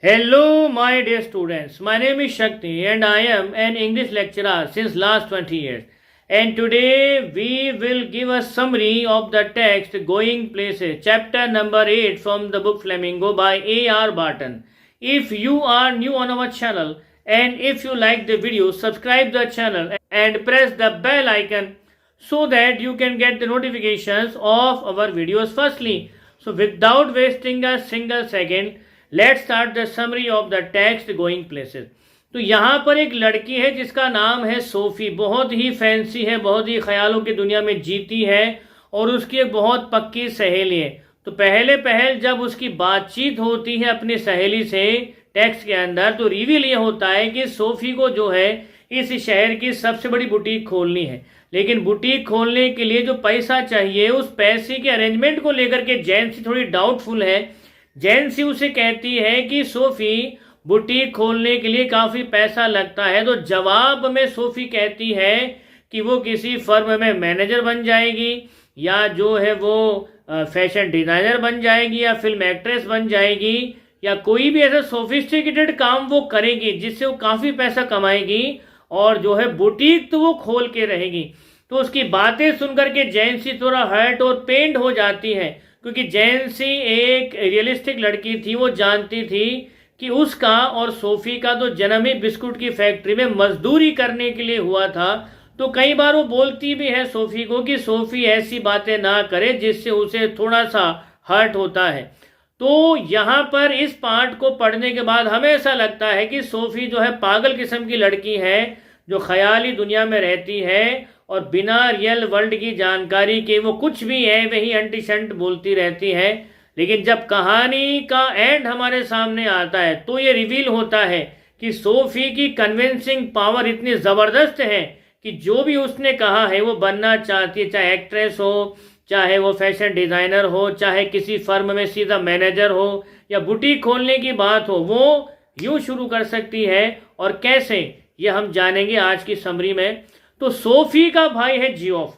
Hello, my dear students. My name is Shakti and I am an English lecturer since last 20 years. And today we will give a summary of the text Going Places, chapter number 8 from the book Flamingo by A.R. Barton. If you are new on our channel and if you like the video, subscribe the channel and press the bell icon so that you can get the notifications of our videos firstly. So without wasting a single second, let's start the summary of the text going places. तो यहाँ पर एक लड़की है जिसका नाम है Sophie. बहुत ही फैंसी है, बहुत ही ख्यालों की दुनिया में जीती है और उसकी एक बहुत पक्की सहेली है। तो पहले पहल जब उसकी बातचीत होती है अपनी सहेली से टेक्स्ट के अंदर, तो रिवील ये होता है कि सोफी को जो है इस शहर की सबसे बड़ी बुटीक खोलनी है। लेकिन बुटीक खोलने के लिए जो पैसा चाहिए, उस पैसे के अरेंजमेंट को लेकर के जैन्सी थोड़ी डाउटफुल है। जैन्सी उसे कहती है कि सोफी, बुटीक खोलने के लिए काफ़ी पैसा लगता है। तो जवाब में सोफी कहती है कि वो किसी फर्म में मैनेजर बन जाएगी या जो है वो फैशन डिज़ाइनर बन जाएगी या फिल्म एक्ट्रेस बन जाएगी या कोई भी ऐसा सोफिस्टिकेटेड काम वो करेगी जिससे वो काफ़ी पैसा कमाएगी और जो है बुटीक तो वो खोल के रहेगी। तो उसकी बातें सुनकर के जैन्सी थोड़ा हर्ट और पेंड हो जाती है, क्योंकि जैन्सी एक रियलिस्टिक लड़की थी। वो जानती थी कि उसका और सोफी का तो जन्म ही बिस्कुट की फैक्ट्री में मजदूरी करने के लिए हुआ था। तो कई बार वो बोलती भी है सोफी को कि सोफी ऐसी बातें ना करे जिससे उसे थोड़ा सा हर्ट होता है। तो यहाँ पर इस पार्ट को पढ़ने के बाद हमें ऐसा लगता है कि सोफी जो है पागल किस्म की लड़की है जो ख्याली दुनिया में रहती है और बिना रियल वर्ल्ड की जानकारी के वो कुछ भी है वही अंटी शंट बोलती रहती है। लेकिन जब कहानी का एंड हमारे सामने आता है तो ये रिवील होता है कि सोफी की कन्विंसिंग पावर इतनी ज़बरदस्त है कि जो भी उसने कहा है वो बनना चाहती है, चाहे एक्ट्रेस हो, चाहे वो फैशन डिज़ाइनर हो, चाहे किसी फर्म में सीधा मैनेजर हो या बुटीक खोलने की बात हो, वो यूँ शुरू कर सकती है। और कैसे, ये हम जानेंगे आज की समरी में। तो सोफी का भाई है जियोफ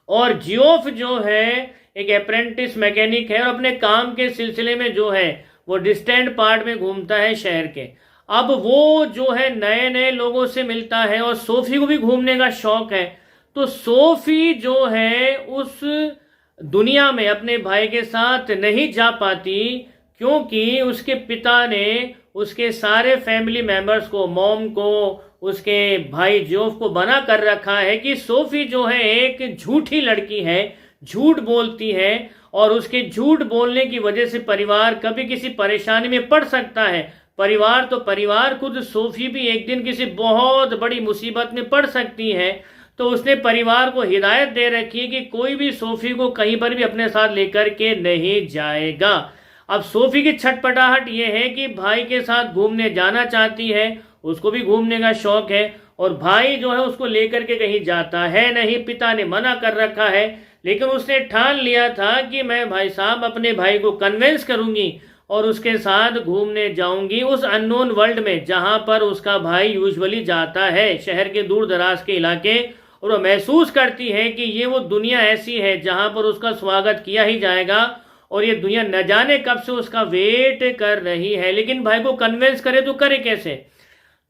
और जियोफ जो है एक अप्रेंटिस मैकेनिक है और अपने काम के सिलसिले में जो है वो डिस्टेंट पार्ट में घूमता है शहर के। अब वो जो है नए नए लोगों से मिलता है और सोफी को भी घूमने का शौक है। तो सोफी जो है उस दुनिया में अपने भाई के साथ नहीं जा पाती क्योंकि उसके पिता ने उसके सारे फैमिली मेंबर्स को, मॉम को, उसके भाई जोफ को बना कर रखा है कि सोफी जो है एक झूठी लड़की है, झूठ बोलती है और उसके झूठ बोलने की वजह से परिवार कभी किसी परेशानी में पड़ सकता है। परिवार तो परिवार, खुद सोफी भी एक दिन किसी बहुत बड़ी मुसीबत में पड़ सकती है। तो उसने परिवार को हिदायत दे रखी है कि कोई भी सोफी को कहीं पर भी अपने साथ लेकर के नहीं जाएगा। अब सोफी की छटपटाहट ये है कि भाई के साथ घूमने जाना चाहती है, उसको भी घूमने का शौक है और भाई जो है उसको लेकर के कहीं जाता है नहीं, पिता ने मना कर रखा है। लेकिन उसने ठान लिया था कि मैं भाई साहब अपने भाई को कन्विंस करूंगी और उसके साथ घूमने जाऊंगी उस अननोन वर्ल्ड में जहां पर उसका भाई यूजुअली जाता है, शहर के दूर दराज के इलाके। और वो महसूस करती है कि ये वो दुनिया ऐसी है जहां पर उसका स्वागत किया ही जाएगा और ये दुनिया न जाने कब से उसका वेट कर रही है। लेकिन भाई को कन्विंस करे तो करे कैसे?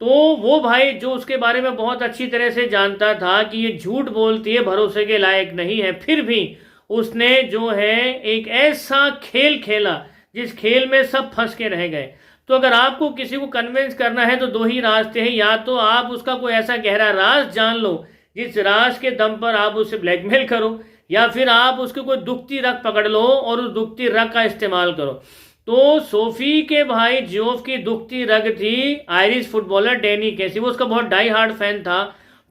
तो वो भाई जो उसके बारे में बहुत अच्छी तरह से जानता था कि ये झूठ बोलती है, भरोसे के लायक नहीं है, फिर भी उसने जो है एक ऐसा खेल खेला जिस खेल में सब फंस के रह गए। तो अगर आपको किसी को कन्विंस करना है तो दो ही रास्ते हैं, या तो आप उसका कोई ऐसा गहरा राज जान लो जिस राज के दम पर आप उसे ब्लैकमेल करो, या फिर आप उसकी कोई दुखती रग पकड़ लो और उस दुखती रग का इस्तेमाल करो। तो सोफी के भाई जियोफ की दुखती रग थी आयरिश फुटबॉलर डैनी केसी। वो उसका बहुत डाई हार्ड फैन था।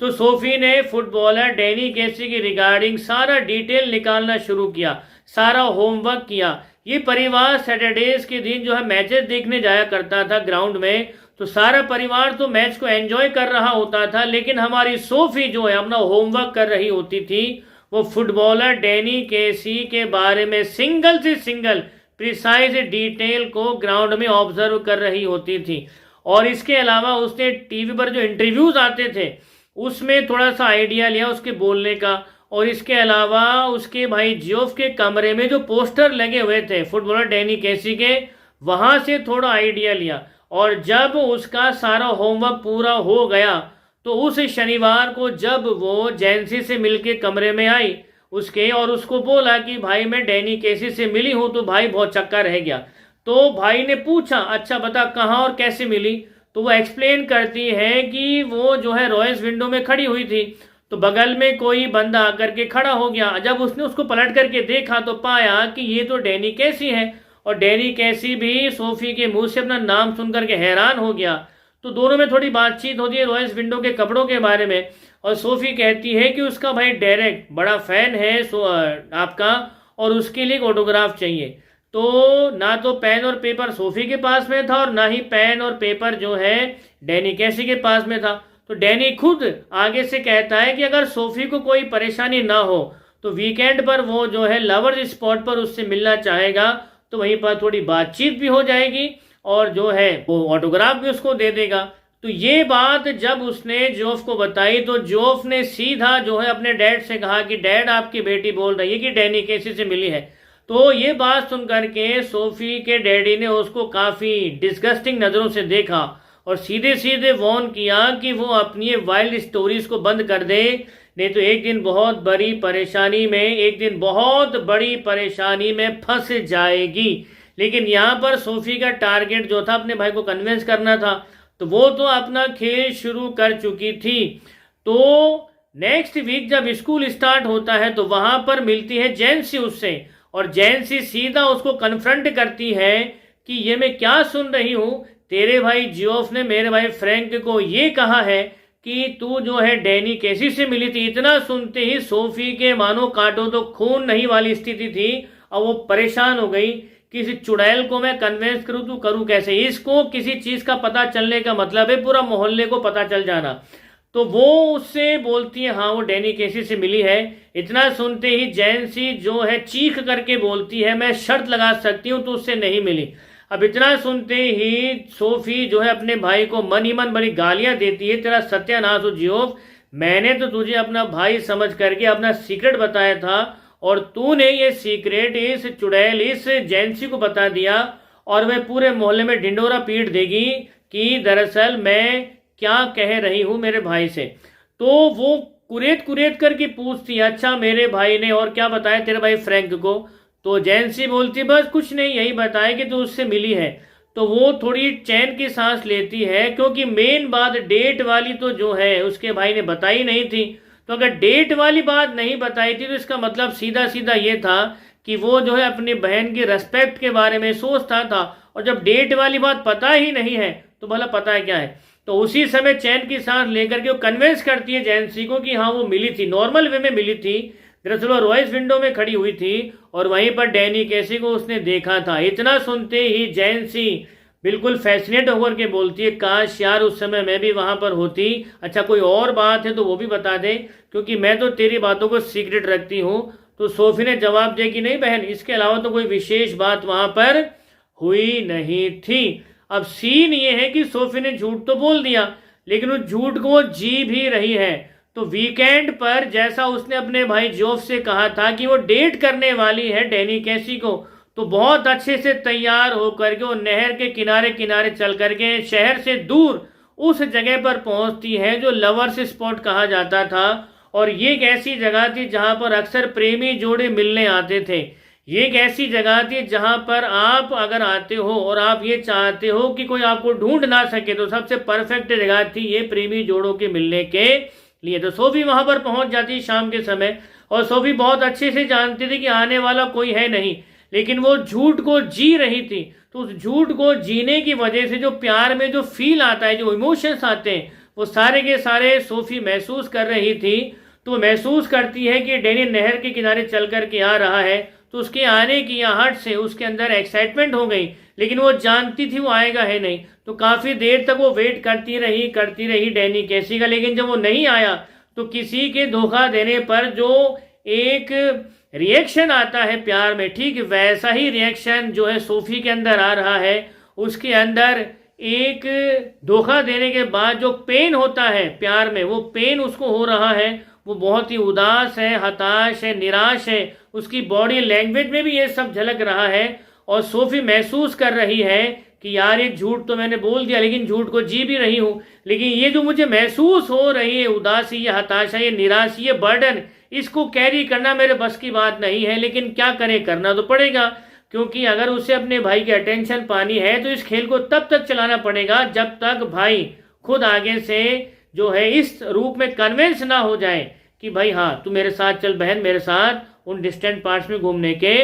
तो सोफी ने फुटबॉलर डैनी केसी की रिगार्डिंग सारा डिटेल निकालना शुरू किया, सारा होमवर्क किया। ये परिवार सैटरडेज के दिन जो है मैचेस देखने जाया करता था ग्राउंड में। तो सारा परिवार तो मैच को एंजॉय कर रहा होता था, लेकिन हमारी सोफी जो है अपना होमवर्क कर रही होती थी। वो फुटबॉलर डैनी केसी के बारे में सिंगल से सिंगल प्रिसाइज डिटेल को ग्राउंड में ऑब्जर्व कर रही होती थी। और इसके अलावा उसने टीवी पर जो इंटरव्यूज आते थे उसमें थोड़ा सा आइडिया लिया उसके बोलने का। और इसके अलावा उसके भाई जियोफ के कमरे में जो पोस्टर लगे हुए थे फुटबॉलर डैनी केसी के, वहां से थोड़ा आइडिया लिया, और जब उसका सारा होमवर्क पूरा हो गया तो उस शनिवार को जब वो जैंसी से मिलके कमरे में आई उसके, और उसको बोला कि भाई मैं डैनी केसी से मिली हूं, तो भाई बहुत चक्का रह गया। तो भाई ने पूछा अच्छा बता कहाँ और कैसे मिली, तो वो एक्सप्लेन करती है कि वो जो है रॉयस विंडो में खड़ी हुई थी, तो बगल में कोई बंदा आकर के खड़ा हो गया। जब उसने उसको पलट करके देखा तो पाया कि ये तो डैनी कैसी है, और डैनी कैसी भी सोफी के मुंह से अपना नाम सुन करके हैरान हो गया। तो दोनों में थोड़ी बातचीत होती है रॉयस विंडो के कपड़ों के बारे में, और सोफी कहती है कि उसका भाई डेरेक बड़ा फैन है आपका, और उसके लिए एक ऑटोग्राफ चाहिए। तो ना तो पेन और पेपर सोफी के पास में था, और ना ही पेन और पेपर जो है डैनी कैसी के पास में था। तो डैनी खुद आगे से कहता है कि अगर सोफी को कोई परेशानी ना हो तो वीकेंड पर वो जो है लवर्स स्पॉट पर उससे मिलना चाहेगा, तो वहीं पर थोड़ी बातचीत भी हो जाएगी और जो है वो ऑटोग्राफ भी उसको दे देगा। तो ये बात जब उसने जोफ को बताई तो जोफ ने सीधा जो है अपने डैड से कहा कि डैड आपकी बेटी बोल रही है कि डैनी केसी से मिली है। तो ये बात सुन करके सोफी के डैडी ने उसको काफी डिस्गस्टिंग नजरों से देखा और सीधे सीधे वॉर्न किया कि वो अपनी वाइल्ड स्टोरीज को बंद कर दे, नहीं तो एक दिन बहुत बड़ी परेशानी में, एक दिन बहुत बड़ी परेशानी में फंस जाएगी। लेकिन यहाँ पर सोफी का टारगेट जो था अपने भाई को कन्विंस करना था, तो वो तो अपना खेल शुरू कर चुकी थी। तो नेक्स्ट वीक जब स्कूल स्टार्ट होता है तो वहां पर मिलती है जैंसी उससे, और जैंसी सीधा उसको कन्फ्रंट करती है कि ये मैं क्या सुन रही हूं, तेरे भाई जियोफ ने मेरे भाई फ्रैंक को ये कहा है कि तू जो है डैनी केसी से मिली थी। इतना सुनते ही सोफी के मानो काटो तो खून नहीं वाली स्थिति थी, और वो परेशान हो गई। किसी चुड़ैल को मैं कन्विंस करूं तो करूं कैसे, इसको किसी चीज का पता चलने का मतलब है पूरा मोहल्ले को पता चल जाना। तो वो उससे बोलती है हाँ वो डैनी केसी से मिली है। इतना सुनते ही जैंसी जो है चीख करके बोलती है मैं शर्त लगा सकती हूँ तो उससे नहीं मिली। अब इतना सुनते ही सोफी जो है अपने भाई को मन ही मन बड़ी गालियां देती है, तेरा सत्यानाश हो जियोफ, मैंने तो तुझे अपना भाई समझ करके अपना सीक्रेट बताया था, और तूने ये सीक्रेट इस चुड़ैल इस जैंसी को बता दिया, और वह पूरे मोहल्ले में ढिंडोरा पीट देगी कि दरअसल मैं क्या कह रही हूं मेरे भाई से। तो वो कुरेद कुरेद करके पूछती है अच्छा मेरे भाई ने और क्या बताया तेरे भाई फ्रैंक को। तो जैंसी बोलती बस कुछ नहीं, यही बताया कि तू उससे मिली है। तो वो थोड़ी चैन की सांस लेती है, क्योंकि मेन बात डेट वाली तो जो है उसके भाई ने बताई नहीं थी। तो अगर डेट वाली बात नहीं बताई थी तो इसका मतलब सीधा सीधा ये था कि वो जो है अपनी बहन की रेस्पेक्ट के बारे में सोचता था, और जब डेट वाली बात पता ही नहीं है तो भला पता है क्या है। तो उसी समय चैन की सांस लेकर के वो कन्विंस करती है जैंसी को कि हाँ वो मिली थी, नॉर्मल वे में मिली थी, दरअसल वो रॉयस विंडो में खड़ी हुई थी और वहीं पर डैनी केसी को उसने देखा था। इतना सुनते ही जैंसी बिल्कुल फैसिनेट होकर के बोलती है काश यार उस समय मैं भी वहां पर होती। अच्छा कोई और बात है तो वो भी बता दे, क्योंकि मैं तो तेरी बातों को सीक्रेट रखती हूँ। तो सोफी ने जवाब दिया कि नहीं बहन, इसके अलावा तो कोई विशेष बात वहां पर हुई नहीं थी। अब सीन ये है कि सोफी ने झूठ तो बोल दिया, लेकिन उस झूठ को वो जी भी रही है। तो वीकेंड पर जैसा उसने अपने भाई जोफ से कहा था कि वो डेट करने वाली है डैनी कैसी को, तो बहुत अच्छे से तैयार होकर के वो नहर के किनारे किनारे चल करके शहर से दूर उस जगह पर पहुंचती है जो लवर्स स्पॉट कहा जाता था। और ये एक ऐसी जगह थी जहां पर अक्सर प्रेमी जोड़े मिलने आते थे। ये एक ऐसी जगह थी जहां पर आप अगर आते हो और आप ये चाहते हो कि कोई आपको ढूंढ ना सके, तो सबसे परफेक्ट जगह थी ये प्रेमी जोड़ों के मिलने के लिए। तो सोफी वहां पर पहुंच जाती शाम के समय, और सोफी बहुत अच्छे से जानती थी कि आने वाला कोई है नहीं, लेकिन वो झूठ को जी रही थी। तो उस झूठ को जीने की वजह से जो प्यार में जो फील आता है, जो इमोशंस आते हैं, वो सारे के सारे सोफी महसूस कर रही थी। तो महसूस करती है कि डैनी नहर के किनारे चल करके आ रहा है, तो उसके आने की आहट से उसके अंदर एक्साइटमेंट हो गई, लेकिन वो जानती थी वो आएगा है नहीं। तो काफी देर तक वो वेट करती रही डैनी कैसी का, लेकिन जब वो नहीं आया तो किसी के धोखा देने पर जो एक रिएक्शन आता है प्यार में, ठीक वैसा ही रिएक्शन जो है सोफी के अंदर आ रहा है। उसके अंदर एक धोखा देने के बाद जो पेन होता है प्यार में, वो पेन उसको हो रहा है। वो बहुत ही उदास है, हताश है, निराश है, उसकी बॉडी लैंग्वेज में भी ये सब झलक रहा है। और सोफी महसूस कर रही है कि यार ये झूठ तो मैंने बोल दिया, लेकिन झूठ को जी भी रही हूँ, लेकिन ये जो मुझे महसूस हो रही है उदासी, ये हताशा, ये निराशा, ये बर्डन, इसको कैरी करना मेरे बस की बात नहीं है। लेकिन क्या करें, करना तो पड़ेगा, क्योंकि अगर उसे अपने भाई की अटेंशन पानी है तो इस खेल को तब तक चलाना पड़ेगा जब तक भाई खुद आगे से जो है इस रूप में कन्विंस ना हो जाए कि भाई हाँ तू मेरे साथ चल बहन, मेरे साथ उन डिस्टेंट पार्ट्स में घूमने के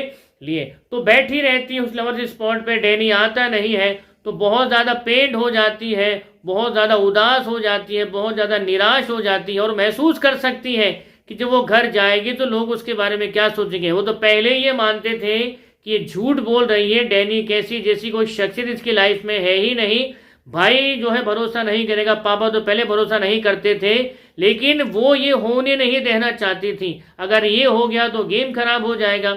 लिए। तो बैठी रहती है उस लवर्स स्पॉट पे, डैनी आता नहीं है तो बहुत ज़्यादा पेंड हो जाती है, बहुत ज़्यादा उदास हो जाती है, बहुत ज़्यादा निराश हो जाती है और महसूस कर सकती है कि जब वो घर जाएगी तो लोग उसके बारे में क्या सोचेंगे। वो तो पहले ही ये मानते थे कि ये झूठ बोल रही है, डैनी कैसी जैसी कोई शख्सियत इसकी लाइफ में है ही नहीं, भाई जो है भरोसा नहीं करेगा, पापा तो पहले भरोसा नहीं करते थे, लेकिन वो ये होने नहीं देना चाहती थी। अगर ये हो गया तो गेम खराब हो जाएगा।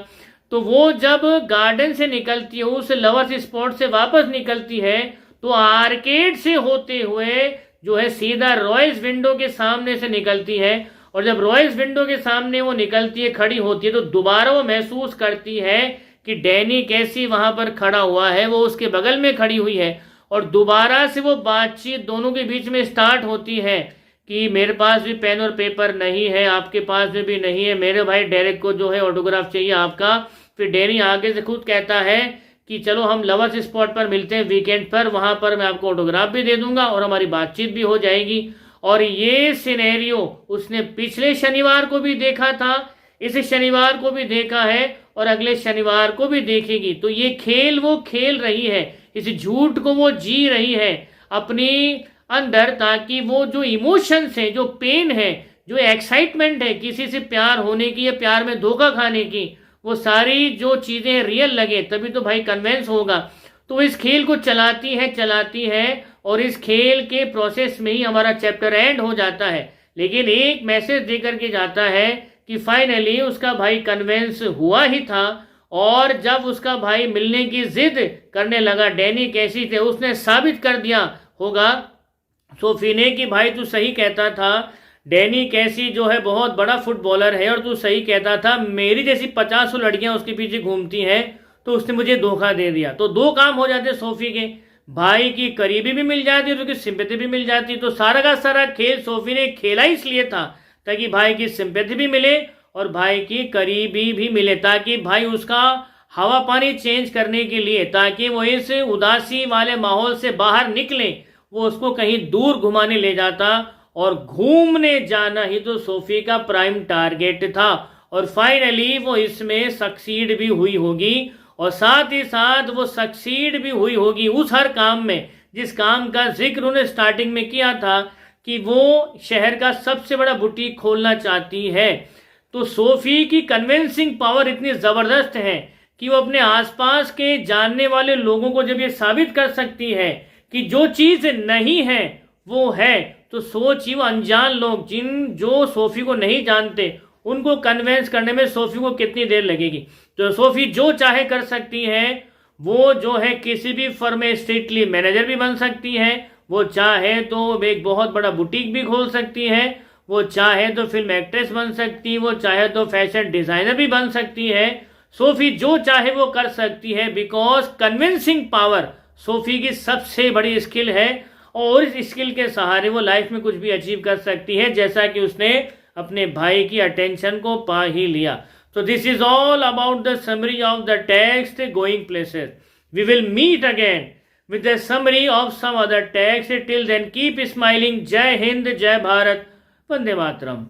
तो वो जब गार्डन से निकलती है, उस लवर्स स्पॉट से वापस निकलती है, तो आर्केड से होते हुए जो है सीधा रॉयल्स विंडो के सामने से निकलती है। और जब रॉयल्स विंडो के सामने वो निकलती है, खड़ी होती है, तो दोबारा वो महसूस करती है कि डैनी कैसी वहां पर खड़ा हुआ है, वो उसके बगल में खड़ी हुई है। और दोबारा से वो बातचीत दोनों के बीच में स्टार्ट होती है कि मेरे पास भी पेन और पेपर नहीं है, आपके पास में भी नहीं है, मेरे भाई डेरेक को जो है ऑटोग्राफ चाहिए आपका। फिर डैनी आगे से खुद कहता है कि चलो हम लवर्स स्पॉट पर मिलते हैं वीकेंड पर, वहां पर मैं आपको ऑटोग्राफ भी दे दूंगा और हमारी बातचीत भी हो जाएगी। और ये सिनेरियो उसने पिछले शनिवार को भी देखा था, इस शनिवार को भी देखा है और अगले शनिवार को भी देखेगी। तो ये खेल वो खेल रही है, इस झूठ को वो जी रही है अपनी अंदर, ताकि वो जो इमोशंस है, जो पेन है, जो एक्साइटमेंट है किसी से प्यार होने की या प्यार में धोखा खाने की, वो सारी जो चीज़ें रियल लगे, तभी तो भाई कन्वेंस होगा। तो इस खेल को चलाती है और इस खेल के प्रोसेस में ही हमारा चैप्टर एंड हो जाता है। लेकिन एक मैसेज देकर के जाता है कि फाइनली उसका भाई कन्वेंस हुआ ही था, और जब उसका भाई मिलने की जिद करने लगा, डैनी कैसी थे उसने साबित कर दिया होगा सोफी ने कि भाई तू सही कहता था, डैनी कैसी जो है बहुत बड़ा फुटबॉलर है, और तू सही कहता था, मेरी जैसी 50 लड़कियां उसके पीछे घूमती हैं, तो उसने मुझे धोखा दे दिया। तो दो काम हो जाते सोफी के, भाई की करीबी भी मिल जाती है तो उसकी सिंपैथी भी मिल जाती। तो सारा का सारा खेल सोफी ने खेला इसलिए था ताकि भाई की सिंपैथी भी मिले और भाई की करीबी भी मिले, ताकि भाई उसका हवा पानी चेंज करने के लिए, ताकि वो इस उदासी वाले माहौल से बाहर निकले, वो उसको कहीं दूर घुमाने ले जाता। और घूमने जाना ही तो सोफी का प्राइम टारगेट था, और फाइनली वो इसमें सक्सीड भी हुई होगी, और साथ ही साथ वो सक्सीड भी हुई होगी उस हर काम में जिस काम का जिक्र उन्हें स्टार्टिंग में किया था कि वो शहर का सबसे बड़ा बुटीक खोलना चाहती है। तो सोफी की कन्विंसिंग पावर इतनी ज़बरदस्त है कि वो अपने आसपास के जानने वाले लोगों को जब ये साबित कर सकती है कि जो चीज़ नहीं है वो है, तो सोचिए वो अनजान लोग जो सोफी को नहीं जानते उनको कन्विंस करने में सोफी को कितनी देर लगेगी। तो सोफी जो चाहे कर सकती है, वो जो है किसी भी फर्म में स्ट्रिक्टली मैनेजर भी बन सकती है, वो चाहे तो एक बहुत बड़ा बुटीक भी खोल सकती है, वो चाहे तो फिल्म एक्ट्रेस बन सकती है, वो चाहे तो फैशन डिजाइनर भी बन सकती है। सोफी जो चाहे वो कर सकती है, बिकॉज कन्विंसिंग पावर सोफी की सबसे बड़ी स्किल है, और इस स्किल के सहारे वो लाइफ में कुछ भी अचीव कर सकती है, जैसा कि उसने अपने भाई की अटेंशन को पा ही लिया। So this is all about the summary of the text Going Places. We will meet again with the summary of some other text. Till then, keep smiling. Jai Hind, Jai Bharat, Vande Mataram.